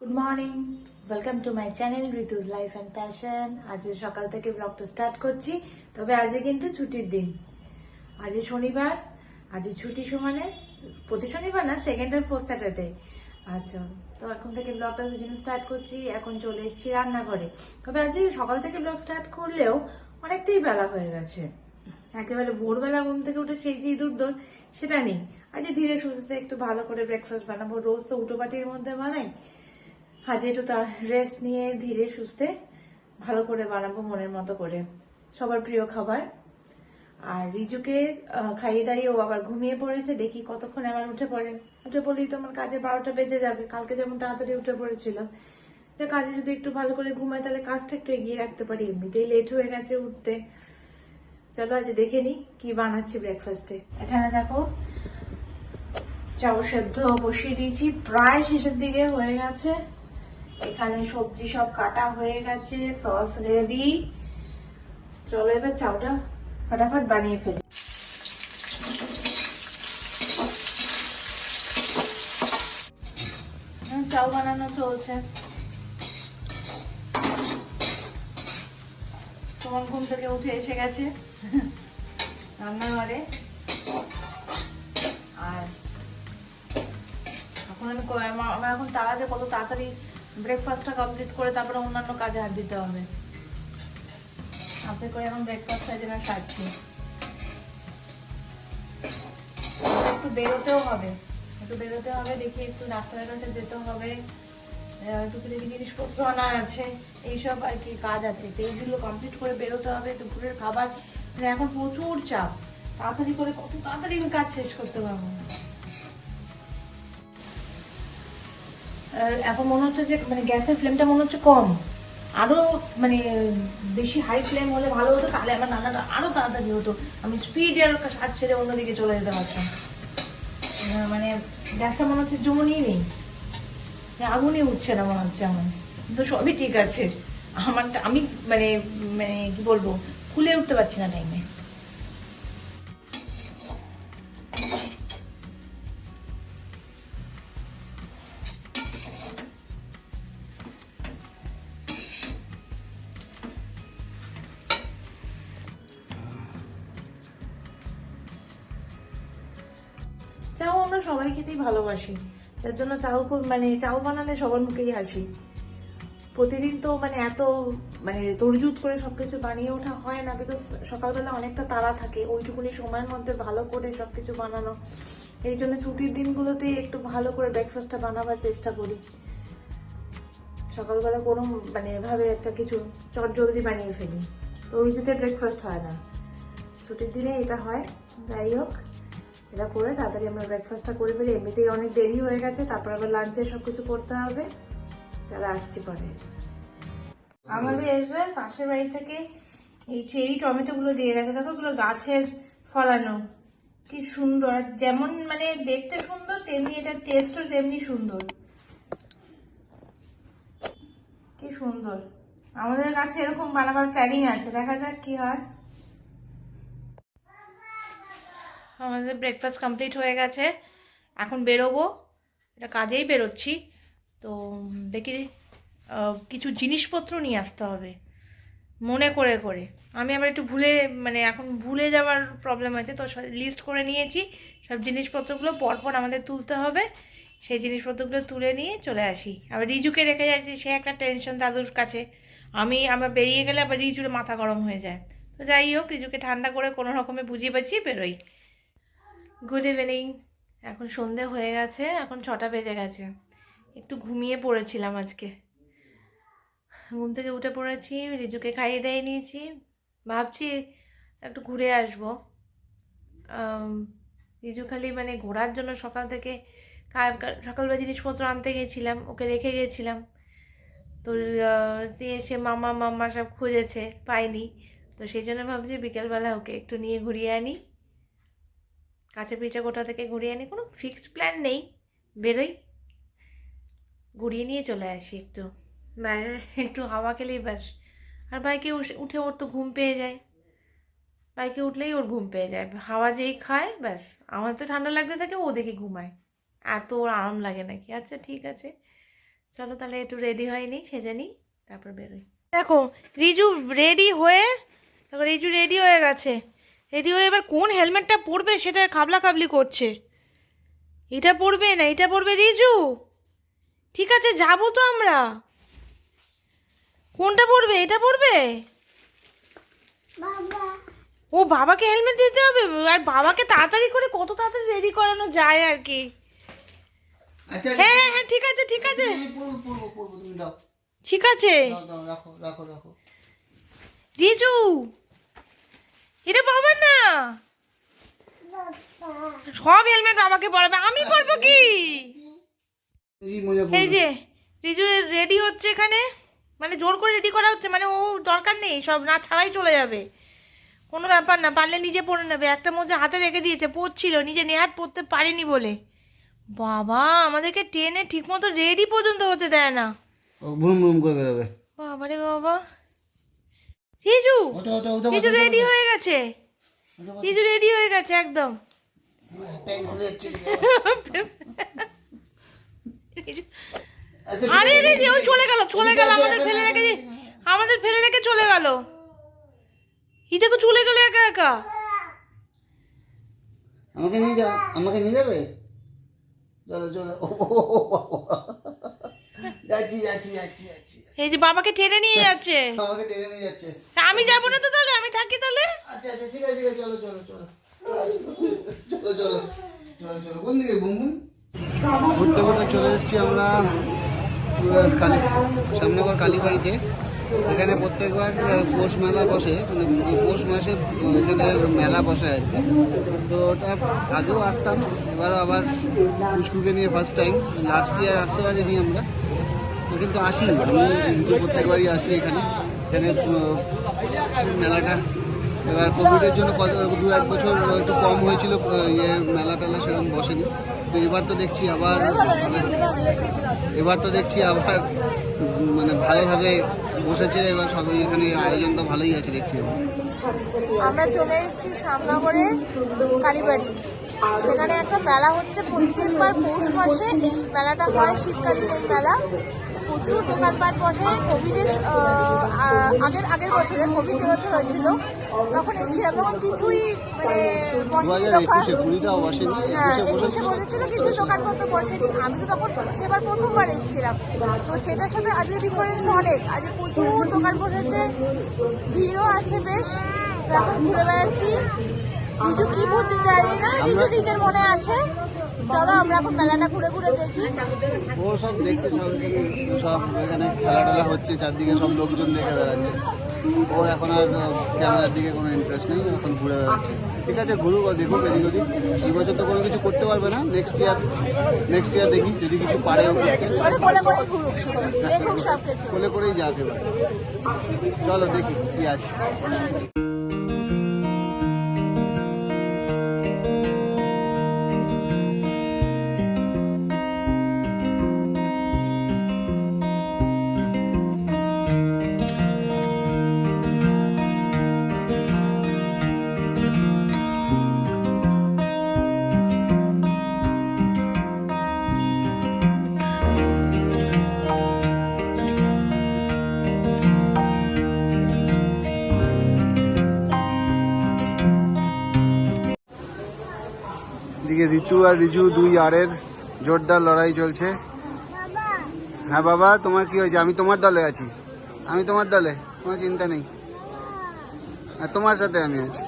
Good morning, welcome to my channel Ritu's life and passion. আজকে সকাল থেকে ব্লগটা স্টার্ট করছি। তবে আজকে কিন্তু ছুটির দিন, আজকে শনিবার। আজকে ছুটি সমানে প্রতি শনিবার না, সেকেন্ড আর ফোর্থ স্যাটারডে। আচ্ছা, তো এখন থেকে ব্লগটা সেদিন স্টার্ট করছি। এখন চলে এসেছি রান্নাঘরে। তবে আজকে সকাল থেকে ব্লগ স্টার্ট করলেও অনেকটাই বেলা হয়ে গেছে। একেবারে ভোরবেলা ঘুম থেকে উঠে সেই যে ইঁদুর সেটা নেই। আজকে ধীরে সুস্থে একটু ভালো করে ব্রেকফাস্ট বানাবো। রোজ তো উটোপাটির মধ্যে বানাই, আজ একটু তার রেস্ট নিয়ে ধীরে সুস্থে ভালো করে বানাবো মনের মতো করে, সবার প্রিয় খাবার। আর রিজুকে খাইয়ে দাঁড়িয়ে ও আবার ঘুমিয়ে পড়েছে। দেখি কতক্ষণ আবার উঠে পড়ে। উঠে পড়লেই তো আমার কাজে 12টা বেজে যাবে। কালকে যেমন তাড়াতাড়ি উঠে পড়েছিল, যে কাজে যদি একটু ভালো করে ঘুমায় তাহলে কাজটা একটু এগিয়ে রাখতে পারি। এমনিতেই লেট হয়ে গেছে উঠতে। চলো আজ দেখে নি কি বানাচ্ছি ব্রেকফাস্টে। এখানে দেখো চাউ সেদ্ধ বসিয়ে দিয়েছি, প্রায় শেষের দিকে হয়ে গেছে। এখানে সবজি সব কাটা হয়ে গেছে, সস রেডি। চলো এবার চাউটা ফটাফট বানিয়ে ফেলি। চাউ বানানো চলছে। তোমার ঘুম থেকে উঠে এসে গেছে রান্নাঘরে। আর এখন আমার এখন তাড়াতে কত তাড়াতাড়ি ব্রেকফাস্টটা কমপ্লিট করে তারপরে অন্যান্য কাজে হাত দিতে হবে। আপনি করে এখন ব্রেকফাস্ট জন্য সারছি। একটু বেরোতেও হবে, দেখি একটু ডাক্তারের কাছে যেতে হবে, একটু কিছু জিনিসপত্র আনা আছে, এইসব আর কি কাজ আছে। এইগুলো কমপ্লিট করে বেরোতে হবে। দুপুরের খাবার মানে এখন প্রচুর চাপ, তাড়াতাড়ি করে কত তাড়াতাড়ি আমি কাজ শেষ করতে পারবো না। এখন মনে হচ্ছে যে মানে গ্যাসের ফ্লেমটা মনে হচ্ছে কম, আরো মানে বেশি হাই ফ্লেম হলে ভালো হতো, তাহলে আমার রান্নাটা আরো তাড়াতাড়ি হতো। আমি স্পিডে আর কাজ ছেড়ে অন্যদিকে চলে যেতে পারতাম। মানে গ্যাসটা মনে হচ্ছে জমনই নেই, আগুনই উঠছে না মনে হচ্ছে আমার। কিন্তু সবই ঠিক আছে আমার, আমি মানে মানে কি বলবো, খুলে উঠতে পারছি না টাইমে। চাও আমরা সবাই খেতেই ভালোবাসি, তার জন্য চাউ মানে চাউ বানালে সবার মুখেই হাসি। প্রতিদিন তো মানে এত মানে তড়িজুত করে সবকিছু বানিয়ে ওঠা হয় না, বিকজ সকালবেলা অনেকটা তাড়া থাকে, ওইটুকুনি সময়ের মধ্যে ভালো করে সবকিছু বানানো। এই জন্য ছুটির দিনগুলোতেই একটু ভালো করে ব্রেকফাস্টটা বানাবার চেষ্টা করি। সকালবেলা কোনো মানে এভাবে একটা কিছু চট জলদি বানিয়ে ফেলি, তো ওই যেতে ব্রেকফাস্ট হয় না। ছুটির দিনে এটা হয়। যাই হোক, এটা করে তাড়াতাড়ি আমরা ব্রেকফাস্টটা করে ফেলি। এমনিতেই অনেক দেরি হয়ে গেছে, তারপর আবার লাঞ্চে সবকিছু করতে হবে। যারা আসছি পরে। আমাদের এসে পাশের বাড়ি থেকে এই চেরি টমেটো গুলো দিয়ে গেছে। দেখো এগুলো গাছের ফলানো, কি সুন্দর। যেমন মানে দেখতে সুন্দর, তেমনি এটার টেস্টও তেমনি সুন্দর। কি সুন্দর। আমাদের কাছে এরকম বানাবার প্ল্যানিং আছে, দেখা যাক কি হয়। আমাদের ব্রেকফাস্ট কমপ্লিট হয়ে গেছে, এখন বেরোবো। এটা কাজেই বেরোচ্ছি, তো দেখি কিছু জিনিসপত্র নিয়ে আসতে হবে মনে করে করে। আমি আবার একটু ভুলে মানে এখন ভুলে যাওয়ার প্রবলেম আছে, তো লিস্ট করে নিয়েছি। সব জিনিসপত্রগুলো পরপর আমাদের তুলতে হবে। সেই জিনিসপত্রগুলো তুলে নিয়ে চলে আসি। আবার রিজুকে রেখে যাচ্ছি, সে একটা টেনশন দাদুর কাছে। আবার বেরিয়ে গেলে আবার রিজুর মাথা গরম হয়ে যায়। তো যাই হোক, রিজুকে ঠান্ডা করে কোনো রকমে বুঝিয়ে বাজিয়ে বেরোই। Good evening. এখন সন্ধে হয়ে গেছে, এখন 6টা বেজে গেছে। একটু ঘুমিয়ে পড়েছিলাম আজকে। ঘুম থেকে উঠে পড়েছি, রিজুকে খাইয়ে দিয়ে নিয়েছি। ভাবছি একটু ঘুরে আসবো। রিজু খালি মানে ঘোরার জন্য সকাল থেকে সকালবেলা জিনিসপত্র আনতে গেছিলাম, ওকে রেখে গেছিলাম। তো এসে মামা মাম্মা সব খুঁজেছে, পাইনি। তো সেই জন্য ভাবছি বিকেলবেলা ওকে একটু নিয়ে ঘুরিয়ে আনি, কাছে পিঠে কোথা থেকে ঘুরিয়ে আনি। কোনো ফিক্সড প্ল্যান নেই, বেরোই, ঘুরিয়ে নিয়ে চলে আসি। একটু বাইরে একটু হাওয়া খেলেই ব্যাস। আর বাইকে উঠে ওর তো ঘুম পেয়ে যায়, বাইকে উঠলেই ওর ঘুম পেয়ে যায়। হাওয়া যেই খায় ব্যাস, আমার তো ঠান্ডা লাগতে থাকে, ও দেখে ঘুমায়। এত ওর আরাম লাগে নাকি। আচ্ছা ঠিক আছে, চলো তাহলে একটু রেডি হয়নি, সেজে নিই, তারপর বেরোই। দেখো রিজু রেডি হয়ে, দেখো রিজু রেডি হয়ে গেছে। রেডি হয়ে এবার কোন হেলমেটটা পরবে সেটা খাবলা খাবলি করছে। এটা পরবে না এটা পরবে রিজু? ঠিক আছে যাবো তো আমরা। কোনটা পরবে? এটা পরবে? ও বাবাকে হেলমেট দিতে হবে, আর বাবাকে তাড়াতাড়ি করে কত তাড়াতাড়ি রেডি করানো যায় আর কি। আচ্ছা হ্যাঁ হ্যাঁ হ্যাঁ ঠিক আছে ঠিক আছে তুমি দাও, ঠিক আছে। দাও, রাখো রাখো রাখো। রিজু এটা বাবার না, সব হেলমেট বাবাকে পরাবে, আমি পরবো কি? এই যে রিজু রেডি হচ্ছে এখানে, মানে জোর করে রেডি করা হচ্ছে, মানে ও দরকার নেই, সব না ছাড়াই চলে যাবে, কোনো ব্যাপার না, পারলে নিজে পরে নেবে। একটা মধ্যে হাতে রেখে দিয়েছে, পরছিল, নিজে নেহাত পরতে পারেনি বলে। বাবা আমাদেরকে ট্রেনে ঠিক মতো রেডি পর্যন্ত হতে দেয় না, ভুম ভুম করে বেরোবে। বাবা রে বাবা। রিজু রিজু রেডি হয়ে গেছে, রিজু রেডি হয়ে গেছে একদম। আরে রিজু ও চলে গেল আমাদের ফেলে রেখে চলে গেল। ই দেখো চলে গেল একা একা। আমাকে নিয়ে যাবে? চলো চলো, যাচ্ছি যাচ্ছি যাচ্ছি যাচ্ছি। এই যে বাবাকে টেনে নিয়ে যাচ্ছে, আমাকে টেনে নিয়ে যাচ্ছে। তা আমি যাবো না তো, তাহলে আমি থাকি তাহলে। আচ্ছা আচ্ছা ঠিক আছে চলো চলো চলো চলো চলো চলো চলো। কোন দিকে বুম বুম? ঘুরতে ঘুরতে চলে এসেছি আমরা সামনেবার কালীবাড়িতে। এখানে প্রত্যেকবার পৌষ মেলা বসে, মানে পৌষ মাসে এখানে মেলা বসে আর কি। তো ওটা আগেও আসতাম, এবারও আবার পুচকুকে নিয়ে ফার্স্ট টাইম। লাস্ট ইয়ার আসতে পারিনি আমরা, তো কিন্তু আসি, আমি প্রত্যেকবারই আসি এখানে। এখানে মেলাটা এবার কোভিডের জন্য দু-এক বছর একটু কম হয়েছিল, ইয়ে মেলা টেলা সেরকম বসেনি। তো এবার তো দেখছি আবার মানে ভালোভাবে বসেছে। এবার সবাই এখানে আয়োজন তো ভালোই আছে দেখছি। আমরা চলে এসেছি শ্যামনগরের কালীবাড়ি, সেখানে একটা মেলা হচ্ছে প্রত্যেকবার পৌষ মাসে। এই মেলাটা হয় শীতকালীন এই মেলা, প্রচুর দোকানপাট বসে। কোভিডের আগের বছরে, কোভিড যে বছর হয়েছিল তখন এসেছিলাম, তখন কিছুই মানে বসেছিল, হ্যাঁ 21-এ বসেছিল, কিছু দোকানপত্র বসেনি। আমি তো তখন সেবার প্রথমবার এসেছিলাম, তো সেটার সাথে আজকে ডিফারেন্স অনেক। আজকে প্রচুর দোকান বসেছে, ভিড়ও আছে বেশ। এখন ঘুরে বেড়াচ্ছি। রিজু কি বুঝতে জানি না, রিজু নিজের মনে আছে। চলো আমরা এখন মেলাটা ঘুরে ঘুরে দেখি। ও সব দেখছে, সব এখানে খেলা টেলা হচ্ছে, চারদিকে সব লোকজন দেখে বেড়াচ্ছে। ওর এখন আর ক্যামেরার দিকে কোনো ইন্টারেস্ট নেই, এখন ঘুরে বেড়াচ্ছে। ঠিক আছে ঘুরুক, দেখুক এদিক ওদিক। এই বছর তো কোনো কিছু করতে পারবে না, নেক্সট ইয়ার দেখি যদি কিছু পারে ও কোলে করেই যেতে পারে। চলো দেখি কি আছে। এদিকে ঋতু আর রিজু দুই আরের জোরদার লড়াই চলছে। হ্যাঁ বাবা, তোমার কি হয়েছে? আমি তোমার দলে আছি, আমি তোমার দলে, কোনো চিন্তা নেই, আর তোমার সাথে আমি আছি।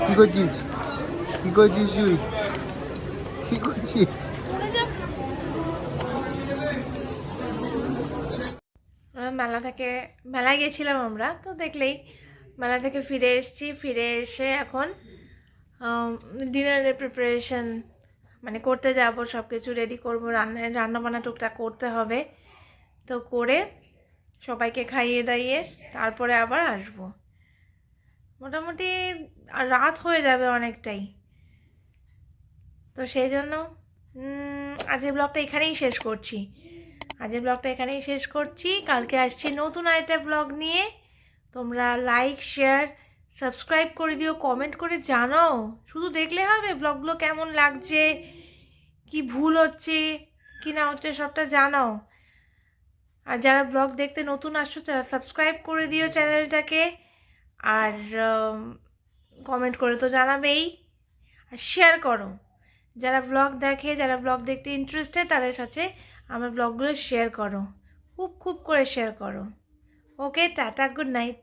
কি করছিস তুই? কি করছিস? মেলায় গেছিলাম আমরা, তো দেখলেই মেলা থেকে ফিরে এসেছি। ফিরে এসে এখন ডিনারের প্রিপারেশন মানে করতে যাব, সব কিছু রেডি করবো, রান্না বান্না টুকটাক করতে হবে। তো করে সবাইকে খাইয়ে দাইয়ে তারপরে আবার আসব। মোটামুটি রাত হয়ে যাবে অনেকটাই। তো সেই জন্য আজকের ব্লগটা এখানেই শেষ করছি। কালকে আসছি নতুন আরেকটা ব্লগ নিয়ে। তোমরা লাইক শেয়ার সাবস্ক্রাইব করে দিও, কমেন্ট করে জানাও। শুধু দেখলে হবে ব্লগগুলো কেমন লাগছে, কি ভুল হচ্ছে কি না হচ্ছে সবটা জানাও। আর যারা ব্লগ দেখতে নতুন আসছো তারা সাবস্ক্রাইব করে দিও চ্যানেলটাকে, আর কমেন্ট করে তো জানাবেই, আর শেয়ার করো। যারা ব্লগ দেখে, যারা ব্লগ দেখতে ইন্টারেস্টেড তাদের সাথে আমার ব্লগগুলো শেয়ার করো, খুব খুব করে শেয়ার করো। ওকে, টাটা, গুড নাইট।